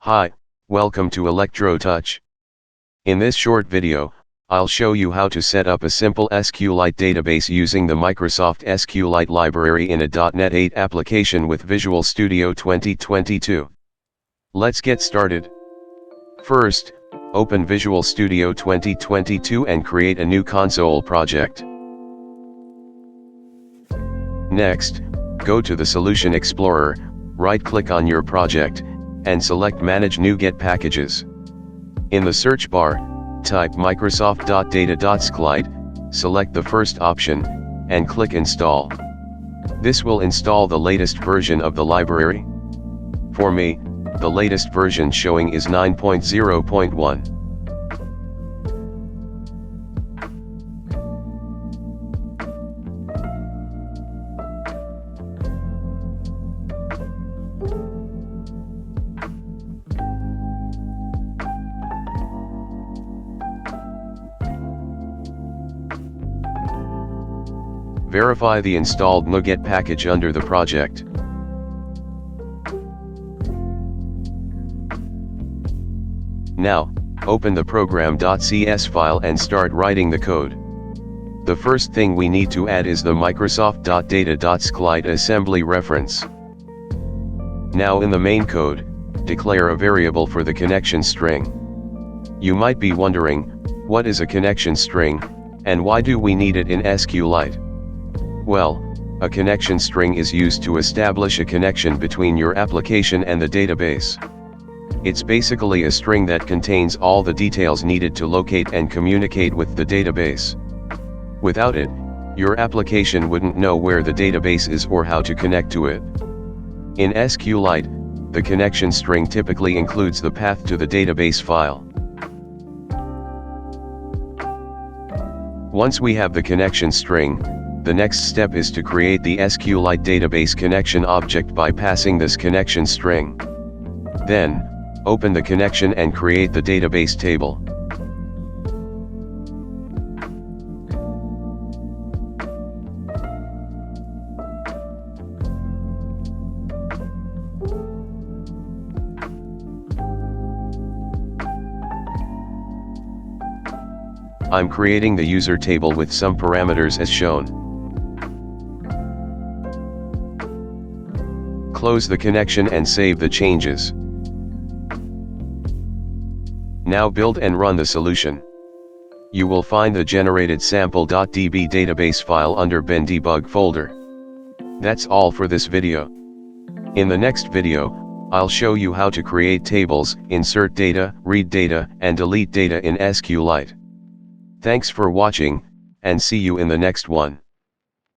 Hi, welcome to Electro Touch. In this short video, I'll show you how to set up a simple SQLite database using the Microsoft SQLite library in a .NET 8 application with Visual Studio 2022. Let's get started. First, open Visual Studio 2022 and create a new console project. Next, go to the Solution Explorer, right-click on your project, and select Manage NuGet Packages. In the search bar, type Microsoft.data.SQLite, select the first option, and click Install. This will install the latest version of the library. For me, the latest version showing is 9.0.1. Verify the installed NuGet package under the project. Now, open the program.cs file and start writing the code. The first thing we need to add is the Microsoft.data.SQLite assembly reference. Now in the main code, declare a variable for the connection string. You might be wondering, what is a connection string, and why do we need it in SQLite? Well, a connection string is used to establish a connection between your application and the database. It's basically a string that contains all the details needed to locate and communicate with the database. Without it, your application wouldn't know where the database is or how to connect to it. In SQLite, the connection string typically includes the path to the database file. Once we have the connection string, the next step is to create the SQLite database connection object by passing this connection string. Then, open the connection and create the database table. I'm creating the user table with some parameters as shown. Close the connection and save the changes. Now build and run the solution. You will find the generated sample.db database file under bin debug folder. That's all for this video. In the next video, I'll show you how to create tables, insert data, read data, and delete data in SQLite. Thanks for watching, and see you in the next one.